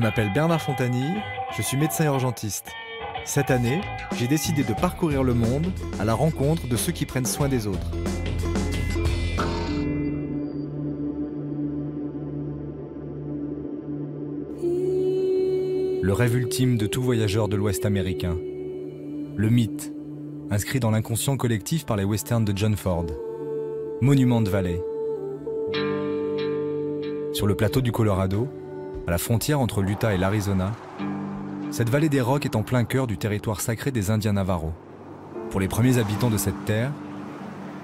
Je m'appelle Bernard Fontanille, je suis médecin urgentiste. Cette année, j'ai décidé de parcourir le monde à la rencontre de ceux qui prennent soin des autres. Le rêve ultime de tout voyageur de l'Ouest américain. Le mythe, inscrit dans l'inconscient collectif par les westerns de John Ford. Monument Valley. Sur le plateau du Colorado, à la frontière entre l'Utah et l'Arizona, cette vallée des Rocs est en plein cœur du territoire sacré des Indiens Navajo. Pour les premiers habitants de cette terre,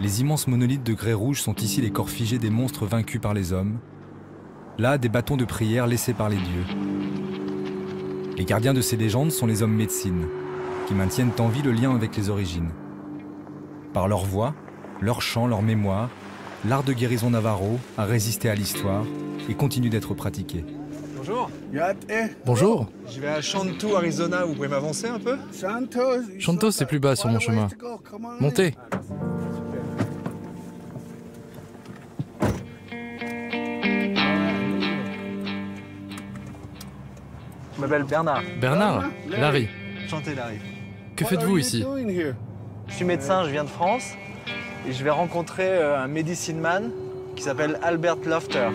les immenses monolithes de grès rouge sont ici les corps figés des monstres vaincus par les hommes, là des bâtons de prière laissés par les dieux. Les gardiens de ces légendes sont les hommes médecine, qui maintiennent en vie le lien avec les origines. Par leur voix, leur chant, leur mémoire, l'art de guérison Navajo a résisté à l'histoire et continue d'être pratiqué. Bonjour. Bonjour. Je vais à Shantou, Arizona. Vous pouvez m'avancer un peu? Shantou, c'est plus bas sur mon chemin. Montez. Je m'appelle Bernard. Bernard, Larry, Enchanté, Larry. que faites-vous ici? Je suis médecin, je viens de France. Et je vais rencontrer un medicine man qui s'appelle Albert Lofter.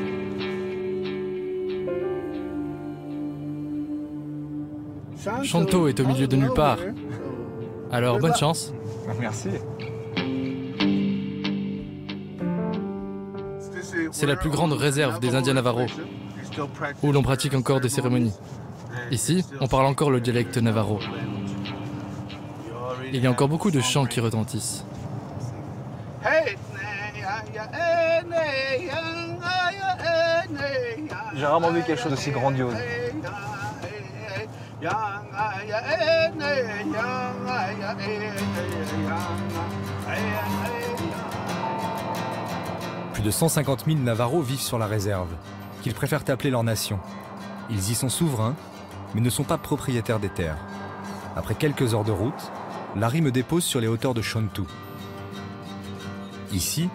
Shantou est au milieu de nulle part. Alors, bonne chance. Merci. C'est la plus grande réserve des Indiens Navajo, où l'on pratique encore des cérémonies. Ici, on parle encore le dialecte Navajo. Il y a encore beaucoup de chants qui retentissent. J'ai rarement vu quelque chose d'aussi grandiose. Plus de 150 000 Navajo vivent sur la réserve, qu'ils préfèrent appeler leur nation. Ils y sont souverains, mais ne sont pas propriétaires des terres. Après quelques heures de route, Larry me dépose sur les hauteurs de Shantou. Ici,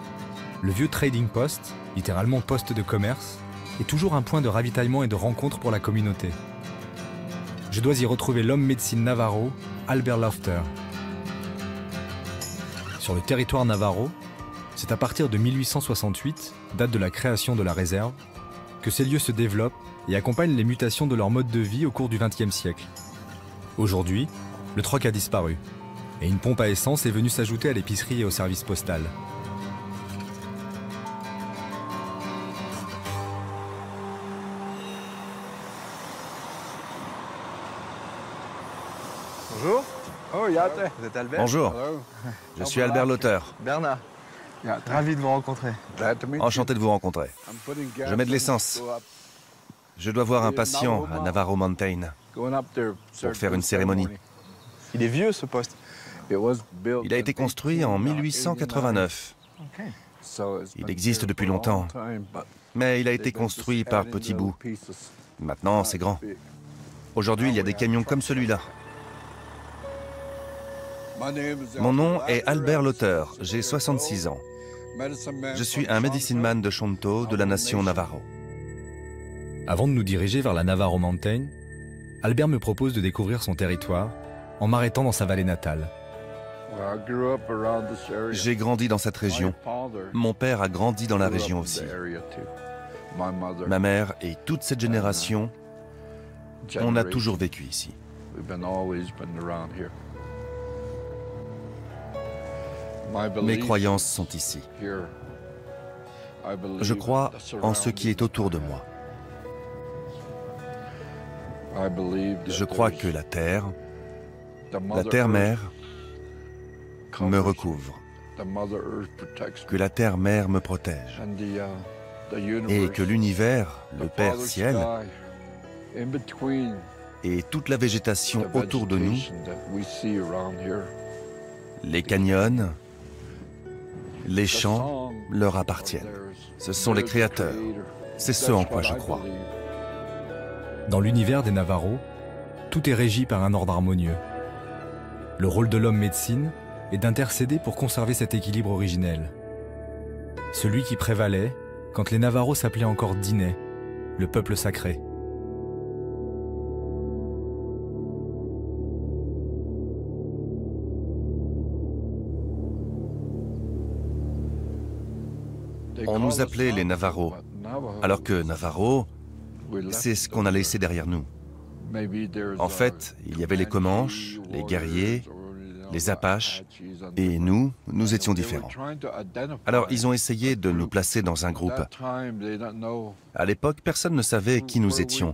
le vieux trading post, littéralement poste de commerce, est toujours un point de ravitaillement et de rencontre pour la communauté. Je dois y retrouver l'homme médecine Navajo, Albert Lofter. Sur le territoire Navajo, c'est à partir de 1868, date de la création de la réserve, que ces lieux se développent et accompagnent les mutations de leur mode de vie au cours du XXe siècle. Aujourd'hui, le troc a disparu, et une pompe à essence est venue s'ajouter à l'épicerie et au service postal. Bonjour. Vous êtes Albert? Bonjour, je suis Albert Lofter. Bernard. Ravi de vous rencontrer. Enchanté de vous rencontrer. Je mets de l'essence. Je dois voir un patient à Navarro Mountain pour faire une cérémonie. Il est vieux, ce poste. Il a été construit en 1889. Il existe depuis longtemps, mais il a été construit par petits bouts. Maintenant, c'est grand. Aujourd'hui, il y a des camions comme celui-là. Mon nom est Albert Lofter, j'ai 66 ans. Je suis un medicine man de Shantou, de la nation Navajo. Avant de nous diriger vers la Navarro Mountain, Albert me propose de découvrir son territoire en m'arrêtant dans sa vallée natale. J'ai grandi dans cette région. Mon père a grandi dans la région aussi. Ma mère et toute cette génération, on a toujours vécu ici. Mes croyances sont ici. Je crois en ce qui est autour de moi. Je crois que la terre-mère, me recouvre, que la terre-mère me protège, et que l'univers, le Père Ciel, et toute la végétation autour de nous, les canyons, les champs leur appartiennent. Ce sont les créateurs. C'est ce en quoi je crois. Dans l'univers des Navajo, tout est régi par un ordre harmonieux. Le rôle de l'homme médecine est d'intercéder pour conserver cet équilibre originel. Celui qui prévalait quand les Navajos s'appelaient encore Diné, le peuple sacré. On nous appelait les Navarros, alors que Navarro, c'est ce qu'on a laissé derrière nous. En fait, il y avait les Comanches, les guerriers, les Apaches, et nous étions différents. Alors ils ont essayé de nous placer dans un groupe. À l'époque, personne ne savait qui nous étions.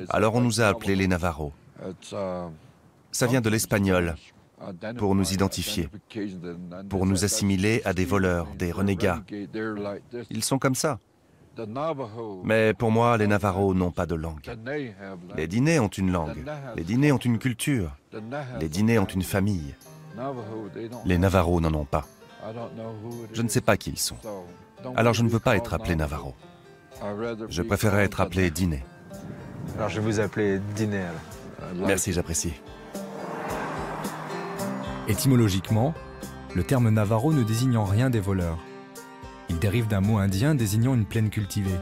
Alors on nous a appelés les Navarros. Ça vient de l'espagnol, pour nous identifier, pour nous assimiler à des voleurs, des renégats. Ils sont comme ça. Mais pour moi, les Navarros n'ont pas de langue. Les Dinés ont une langue, les Dinés ont une culture, les Dinés ont une famille. Les Navarros n'en ont pas. Je ne sais pas qui ils sont. Alors je ne veux pas être appelé Navarro. Je préférerais être appelé Diné. Alors je vais vous appeler Diné. Merci, j'apprécie. Étymologiquement, le terme Navarro ne désigne en rien des voleurs. Il dérive d'un mot indien désignant une plaine cultivée,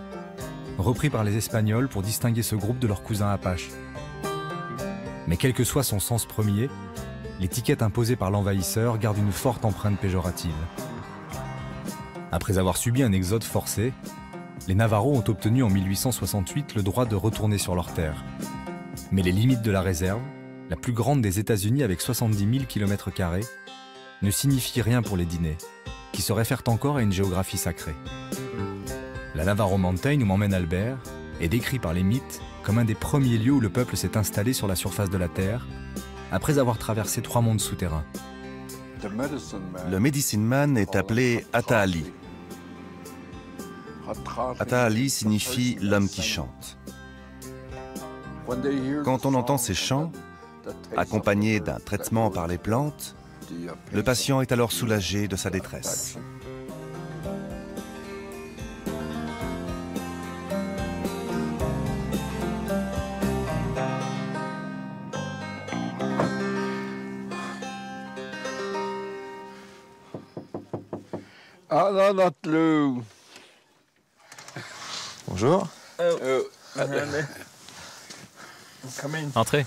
repris par les Espagnols pour distinguer ce groupe de leurs cousins apaches. Mais quel que soit son sens premier, l'étiquette imposée par l'envahisseur garde une forte empreinte péjorative. Après avoir subi un exode forcé, les Navarros ont obtenu en 1868 le droit de retourner sur leurs terres. Mais les limites de la réserve, la plus grande des États-Unis avec 70 000 km², ne signifient rien pour les Dinés, qui se réfèrent encore à une géographie sacrée. La Navarro Mountain, où m'emmène Albert, est décrit par les mythes comme un des premiers lieux où le peuple s'est installé sur la surface de la Terre, après avoir traversé 3 mondes souterrains. Le Medicine Man est appelé Ataali. Ataali signifie l'homme qui chante. Quand on entend ces chants, accompagnés d'un traitement par les plantes, le patient est alors soulagé de sa détresse. Bonjour. Entrez.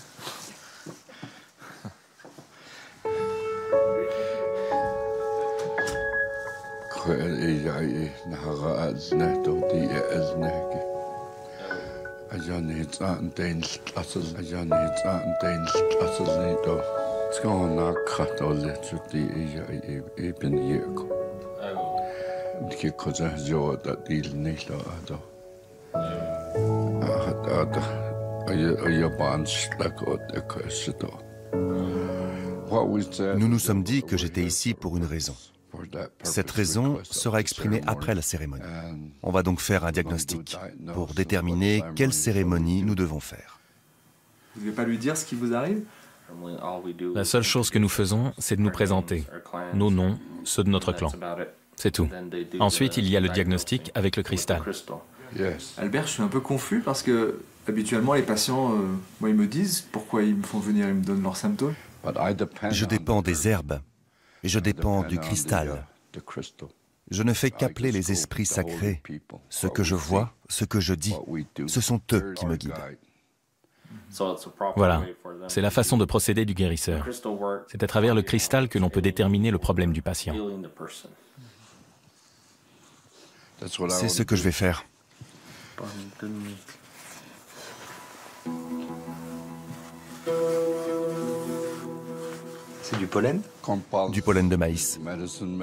Nous nous sommes dit que j'étais ici pour une raison. Cette raison sera exprimée après la cérémonie. On va donc faire un diagnostic pour déterminer quelle cérémonie nous devons faire. Vous ne voulez pas lui dire ce qui vous arrive? La seule chose que nous faisons, c'est de nous présenter, nos noms, ceux de notre clan. C'est tout. Ensuite, il y a le diagnostic avec le cristal. Albert, je suis un peu confus parce que habituellement les patients, moi ils me disent pourquoi ils me font venir, ils me donnent leurs symptômes. Je dépends des herbes et je dépends du cristal. Je ne fais qu'appeler les esprits sacrés. Ce que je vois, ce que je dis, ce sont eux qui me guident. Voilà, c'est la façon de procéder du guérisseur. C'est à travers le cristal que l'on peut déterminer le problème du patient. C'est ce que je vais faire. C'est du pollen? Du pollen de maïs.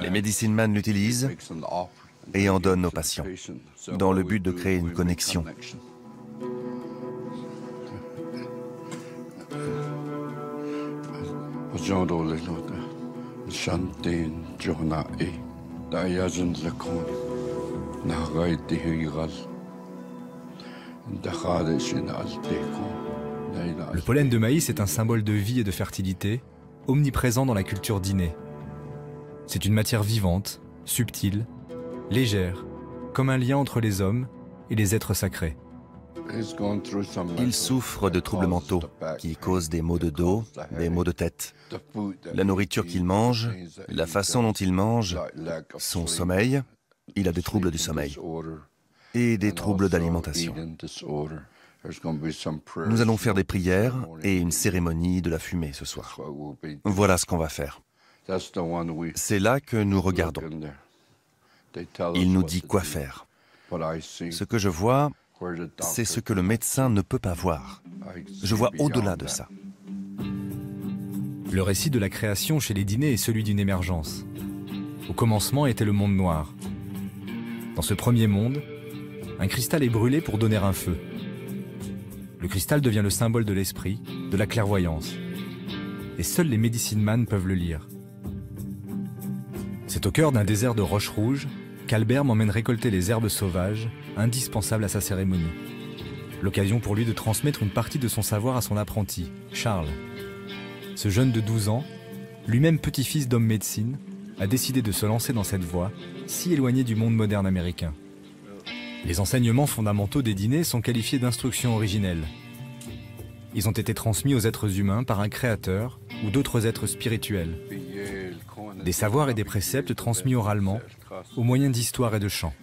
Les Medicine Man l'utilisent et en donnent aux patients, dans le but de créer une connexion. Le pollen de maïs est un symbole de vie et de fertilité, omniprésent dans la culture Diné. C'est une matière vivante, subtile, légère, comme un lien entre les hommes et les êtres sacrés. Il souffre de troubles mentaux qui causent des maux de dos, des maux de tête. La nourriture qu'il mange, la façon dont il mange, son sommeil, il a des troubles du sommeil et des troubles d'alimentation. Nous allons faire des prières et une cérémonie de la fumée ce soir. Voilà ce qu'on va faire. C'est là que nous regardons. Il nous dit quoi faire. Ce que je vois, c'est ce que le médecin ne peut pas voir. Je vois au-delà de ça. Le récit de la création chez les Dinés est celui d'une émergence. Au commencement était le monde noir. Dans ce premier monde, un cristal est brûlé pour donner un feu. Le cristal devient le symbole de l'esprit, de la clairvoyance. Et seuls les medicine man peuvent le lire. C'est au cœur d'un désert de roches rouges qu'Albert m'emmène récolter les herbes sauvages, indispensables à sa cérémonie. L'occasion pour lui de transmettre une partie de son savoir à son apprenti, Charles. Ce jeune de 12 ans, lui-même petit-fils d'homme médecine, a décidé de se lancer dans cette voie, si éloignée du monde moderne américain. Les enseignements fondamentaux des Dinés sont qualifiés d'instructions originelles. Ils ont été transmis aux êtres humains par un créateur ou d'autres êtres spirituels. Des savoirs et des préceptes transmis oralement, au moyen d'histoires et de chants.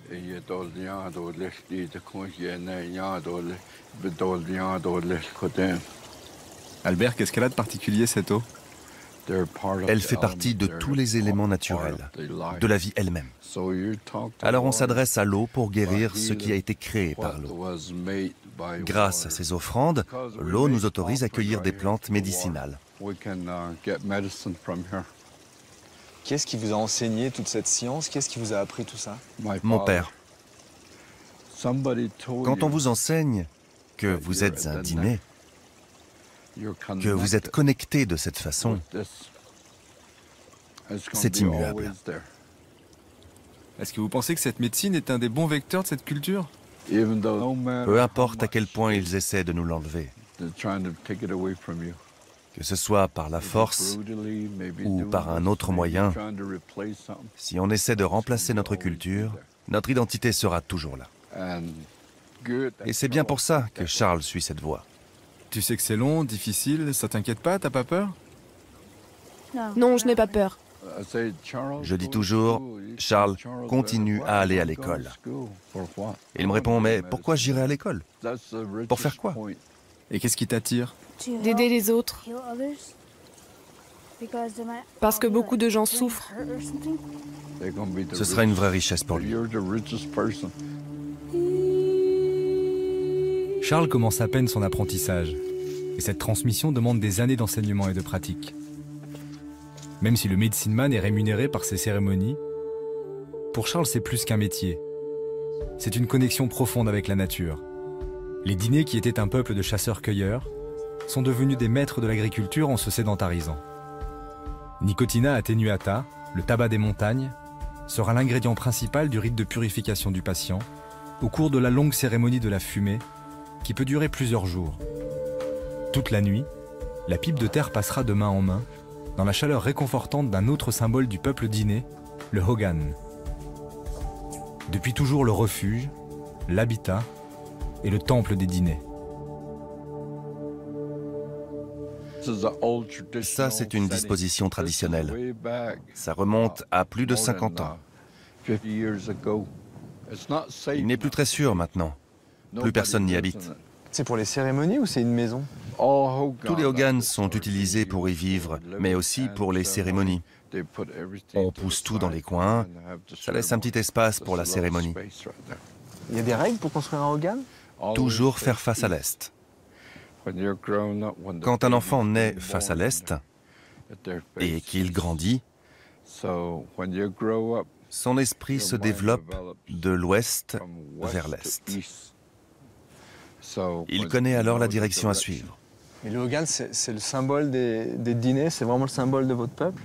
Albert, qu'est-ce qu'elle a de particulier, cette eau? Elle fait partie de tous les éléments naturels, de la vie elle-même. Alors on s'adresse à l'eau pour guérir ce qui a été créé par l'eau. Grâce à ces offrandes, l'eau nous autorise à cueillir des plantes médicinales. Qui est-ce qui vous a enseigné toute cette science? Qui est-ce qui vous a appris tout ça? Mon père. Quand on vous enseigne que vous êtes un Diné, que vous êtes connecté de cette façon, c'est immuable. Est-ce que vous pensez que cette médecine est un des bons vecteurs de cette culture? Peu importe à quel point ils essaient de nous l'enlever, que ce soit par la force ou par un autre moyen, si on essaie de remplacer notre culture, notre identité sera toujours là. Et c'est bien pour ça que Charles suit cette voie. Tu sais que c'est long, difficile, ça t'inquiète pas, t'as pas peur? Non, je n'ai pas peur. Je dis toujours, Charles, continue à aller à l'école. Il me répond, mais pourquoi j'irai à l'école? Pour faire quoi? Et qu'est-ce qui t'attire? D'aider les autres. Parce que beaucoup de gens souffrent. Ce sera une vraie richesse pour lui. Charles commence à peine son apprentissage, et cette transmission demande des années d'enseignement et de pratique. Même si le medicine man est rémunéré par ces cérémonies, pour Charles c'est plus qu'un métier. C'est une connexion profonde avec la nature. Les Dinés, qui étaient un peuple de chasseurs-cueilleurs, sont devenus des maîtres de l'agriculture en se sédentarisant. Nicotina attenuata, le tabac des montagnes, sera l'ingrédient principal du rite de purification du patient, au cours de la longue cérémonie de la fumée, qui peut durer plusieurs jours. Toute la nuit, la pipe de terre passera de main en main, dans la chaleur réconfortante d'un autre symbole du peuple Diné, le Hogan. Depuis toujours le refuge, l'habitat et le temple des Dinés. Ça, c'est une disposition traditionnelle. Ça remonte à plus de 50 ans. Il n'est plus très sûr maintenant. Plus personne n'y habite. C'est pour les cérémonies ou c'est une maison? Tous les Hogans sont utilisés pour y vivre, mais aussi pour les cérémonies. On pousse tout dans les coins, ça laisse un petit espace pour la cérémonie. Il y a des règles pour construire un Hogan? Toujours faire face à l'est. Quand un enfant naît face à l'est et qu'il grandit, son esprit se développe de l'ouest vers l'est. Il connaît alors la direction à suivre. Et le Hogan, c'est le symbole des Dinés, c'est vraiment le symbole de votre peuple?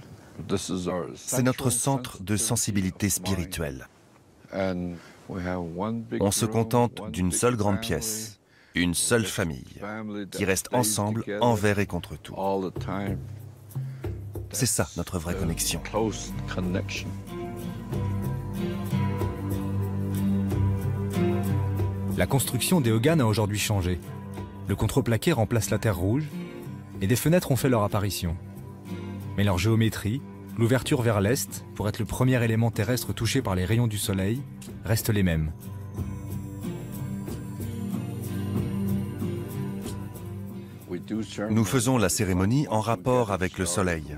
C'est notre centre de sensibilité spirituelle. On se contente d'une seule grande pièce, une seule famille, qui reste ensemble envers et contre tout. C'est ça notre vraie connexion. La construction des Hogan a aujourd'hui changé. Le contreplaqué remplace la terre rouge et des fenêtres ont fait leur apparition. Mais leur géométrie, l'ouverture vers l'est, pour être le premier élément terrestre touché par les rayons du soleil, restent les mêmes. Nous faisons la cérémonie en rapport avec le soleil.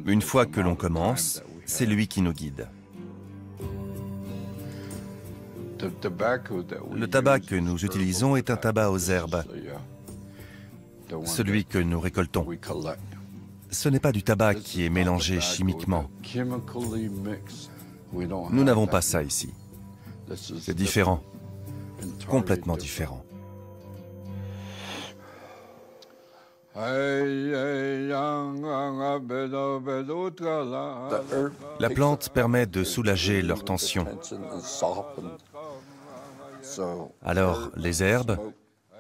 Une fois que l'on commence, c'est lui qui nous guide. Le tabac que nous utilisons est un tabac aux herbes, celui que nous récoltons. Ce n'est pas du tabac qui est mélangé chimiquement. Nous n'avons pas ça ici. C'est différent, complètement différent. La plante permet de soulager leur tension. Alors, les herbes,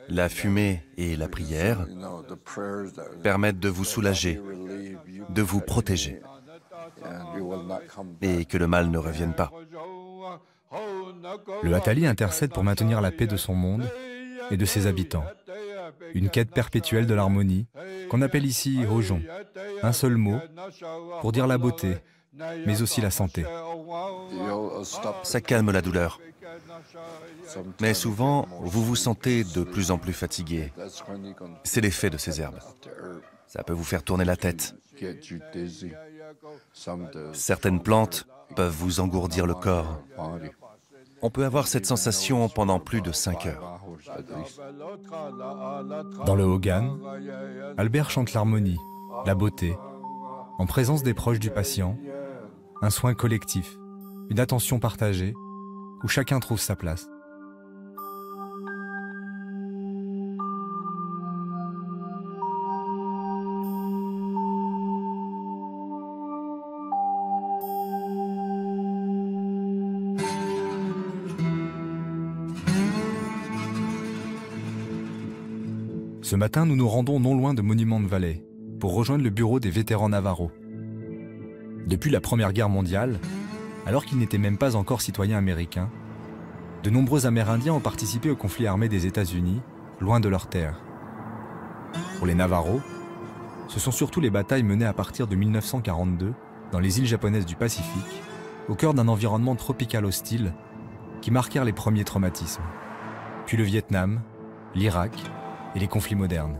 la fumée et la prière permettent de vous soulager, de vous protéger, et que le mal ne revienne pas. Le Hatali intercède pour maintenir la paix de son monde et de ses habitants. Une quête perpétuelle de l'harmonie, qu'on appelle ici Hojon, un seul mot pour dire la beauté, mais aussi la santé. Ça calme la douleur. Mais souvent, vous vous sentez de plus en plus fatigué. C'est l'effet de ces herbes. Ça peut vous faire tourner la tête. Certaines plantes peuvent vous engourdir le corps. On peut avoir cette sensation pendant plus de 5 heures. Dans le Hogan, Albert chante l'harmonie, la beauté, en présence des proches du patient, un soin collectif, une attention partagée, où chacun trouve sa place. Ce matin, nous nous rendons non loin de Monument Valley pour rejoindre le bureau des vétérans Navarro. Depuis la Première Guerre mondiale, alors qu'ils n'étaient même pas encore citoyens américains, de nombreux Amérindiens ont participé au conflit armé des États-Unis, loin de leurs terres. Pour les Navarro, ce sont surtout les batailles menées à partir de 1942 dans les îles japonaises du Pacifique, au cœur d'un environnement tropical hostile, qui marquèrent les premiers traumatismes. Puis le Vietnam, l'Irak et les conflits modernes.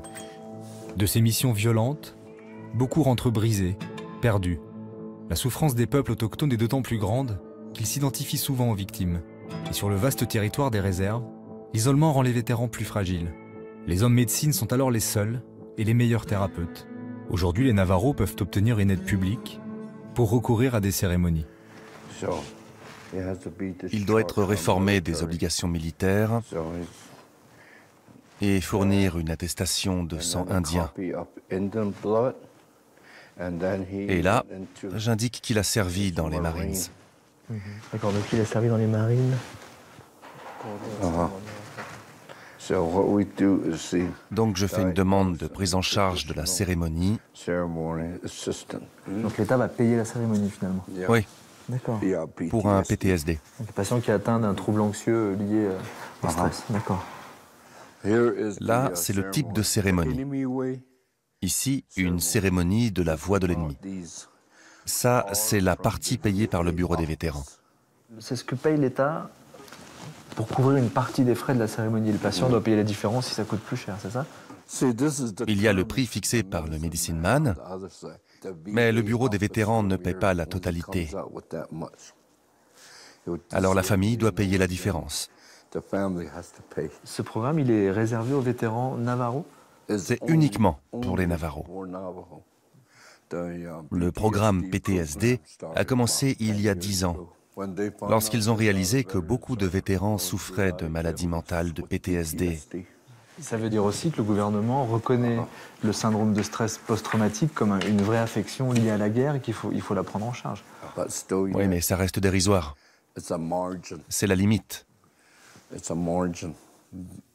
De ces missions violentes, beaucoup rentrent brisés, perdus. La souffrance des peuples autochtones est d'autant plus grande qu'ils s'identifient souvent aux victimes. Et sur le vaste territoire des réserves, l'isolement rend les vétérans plus fragiles. Les hommes médecine sont alors les seuls et les meilleurs thérapeutes. Aujourd'hui, les Navarros peuvent obtenir une aide publique pour recourir à des cérémonies. Il doit être réformé des obligations militaires et fournir une attestation de sang indien. Et là, j'indique qu'il a servi dans les Marines. D'accord, donc il a servi dans les Marines. Donc je fais une demande de prise en charge de la cérémonie. Donc l'État va payer la cérémonie finalement. Oui. D'accord. Pour un PTSD. Donc un patient qui est atteint d'un trouble anxieux lié au stress. D'accord. Là, c'est le type de cérémonie. Ici, une cérémonie de la voix de l'ennemi. Ça, c'est la partie payée par le Bureau des vétérans. C'est ce que paye l'État pour couvrir une partie des frais de la cérémonie. Le patient doit payer la différence si ça coûte plus cher, c'est ça? Il y a le prix fixé par le medicine man, mais le Bureau des vétérans ne paie pas la totalité. Alors la famille doit payer la différence. Ce programme, il est réservé aux vétérans Navarro? C'est uniquement pour les Navarros. Le programme PTSD a commencé il y a 10 ans, lorsqu'ils ont réalisé que beaucoup de vétérans souffraient de maladies mentales, de PTSD. Ça veut dire aussi que le gouvernement reconnaît le syndrome de stress post-traumatique comme une vraie affection liée à la guerre et qu'il faut la prendre en charge. Oui, mais ça reste dérisoire. C'est la limite.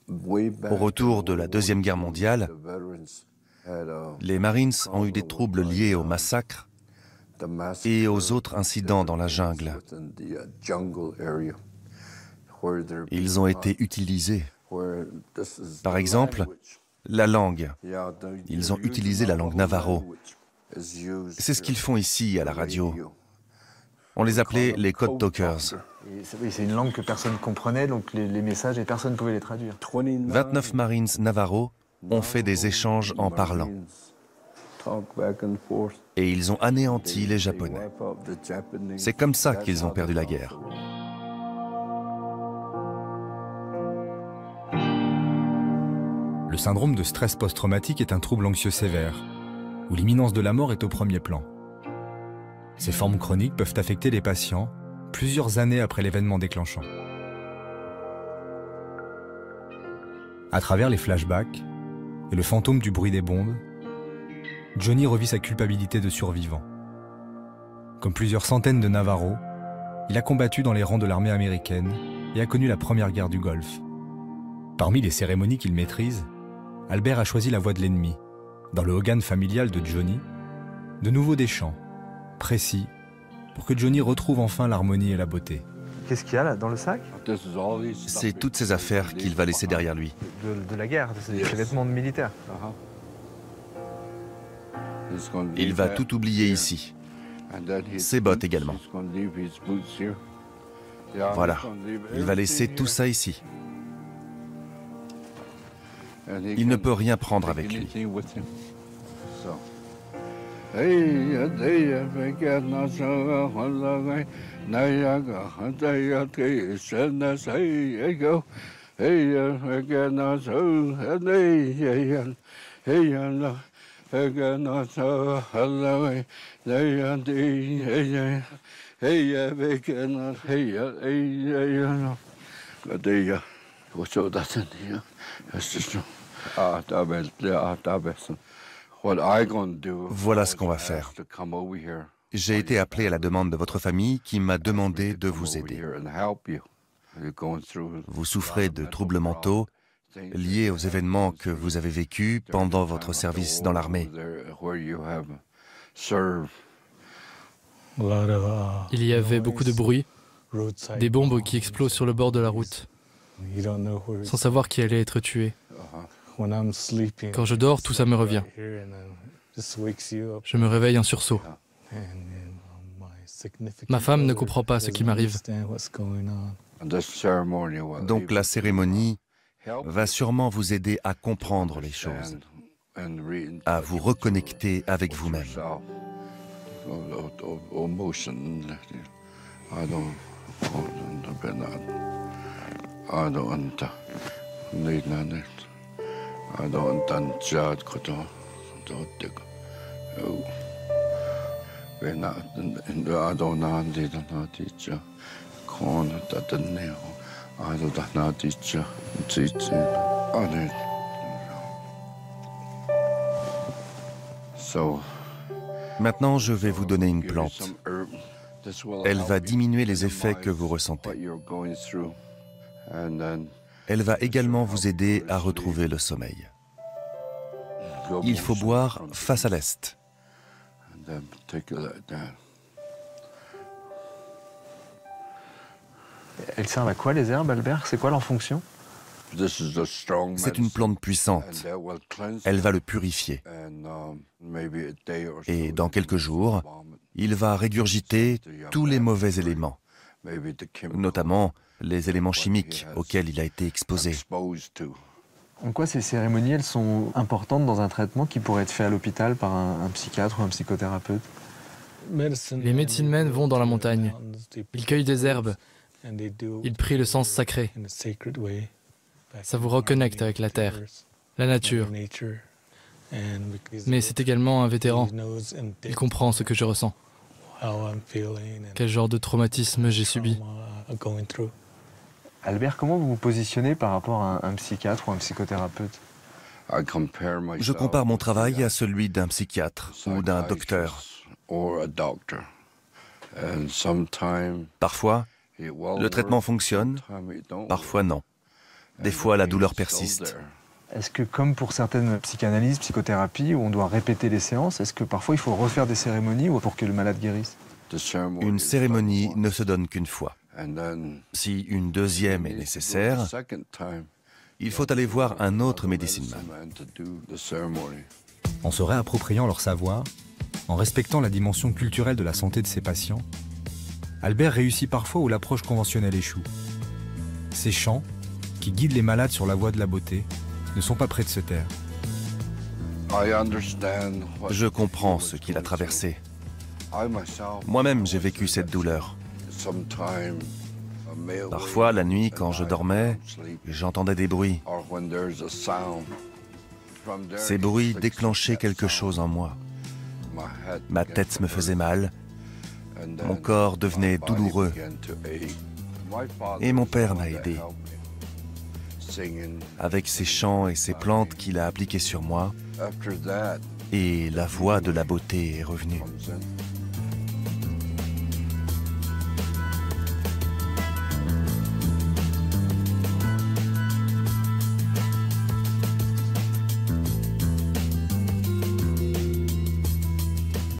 Au retour de la Deuxième Guerre mondiale, les Marines ont eu des troubles liés au massacre et aux autres incidents dans la jungle. Ils ont été utilisés. Par exemple, la langue. Ils ont utilisé la langue Navarro. C'est ce qu'ils font ici à la radio. On les appelait les code talkers. C'est une langue que personne ne comprenait, donc les messages, et personne ne pouvait les traduire. 29 Marines Navarro ont fait des échanges en parlant. et ils ont anéanti les Japonais. C'est comme ça qu'ils ont perdu la guerre. Le syndrome de stress post-traumatique est un trouble anxieux sévère, où l'imminence de la mort est au premier plan. Ces formes chroniques peuvent affecter les patients plusieurs années après l'événement déclenchant. À travers les flashbacks et le fantôme du bruit des bombes, Johnny revit sa culpabilité de survivant. Comme plusieurs centaines de Navarros, il a combattu dans les rangs de l'armée américaine et a connu la première guerre du Golfe. Parmi les cérémonies qu'il maîtrise, Albert a choisi la voix de l'ennemi, dans le hogan familial de Johnny, de nouveau des chants, précis, pour que Johnny retrouve enfin l'harmonie et la beauté. Qu'est-ce qu'il y a là dans le sac? C'est toutes ces affaires qu'il va laisser derrière lui. De la guerre, c'est des vêtements de militaire. Il va tout oublier ici. Ses bottes également. Voilà, il va laisser tout ça ici. Il ne peut rien prendre avec lui. Voilà ce qu'on va faire. J'ai été appelé à la demande de votre famille qui m'a demandé de vous aider. Vous souffrez de troubles mentaux liés aux événements que vous avez vécus pendant votre service dans l'armée. Il y avait beaucoup de bruit, des bombes qui explosent sur le bord de la route, sans savoir qui allait être tué. Quand je dors, tout ça me revient. Je me réveille en sursaut. Ma femme ne comprend pas ce qui m'arrive. Donc la cérémonie va sûrement vous aider à comprendre les choses, à vous reconnecter avec vous-même. Maintenant, je vais vous donner une plante. Elle va diminuer les effets que vous ressentez. Elle va également vous aider à retrouver le sommeil. Il faut boire face à l'est. Elles servent à quoi les herbes, Albert? C'est quoi leur fonction? C'est une plante puissante. Elle va le purifier. Et dans quelques jours, il va régurgiter tous les mauvais éléments, notamment les éléments chimiques auxquels il a été exposé. En quoi ces cérémonies, elles sont importantes dans un traitement qui pourrait être fait à l'hôpital par un psychiatre ou un psychothérapeute? Les médecine men vont dans la montagne. Ils cueillent des herbes. Ils prient le sens sacré. Ça vous reconnecte avec la terre, la nature. Mais c'est également un vétéran. Il comprend ce que je ressens. Quel genre de traumatisme j'ai subi. Albert, comment vous vous positionnez par rapport à un psychiatre ou un psychothérapeute? Je compare mon travail à celui d'un psychiatre ou d'un docteur. Parfois, le traitement fonctionne, parfois non. Des fois, la douleur persiste. Est-ce que, comme pour certaines psychanalyses, psychothérapies, où on doit répéter les séances, est-ce que parfois il faut refaire des cérémonies pour que le malade guérisse? Une cérémonie ne se donne qu'une fois. Si une deuxième est nécessaire, il faut aller voir un autre médecin man. En se réappropriant leur savoir, en respectant la dimension culturelle de la santé de ses patients, Albert réussit parfois où l'approche conventionnelle échoue. Ces chants, qui guident les malades sur la voie de la beauté, ne sont pas près de se taire. Je comprends ce qu'il a traversé. Moi-même, j'ai vécu cette douleur. Parfois, la nuit, quand je dormais, j'entendais des bruits. Ces bruits déclenchaient quelque chose en moi. Ma tête me faisait mal, mon corps devenait douloureux. Et mon père m'a aidé. Avec ses chants et ses plantes qu'il a appliquées sur moi, et la voix de la beauté est revenue.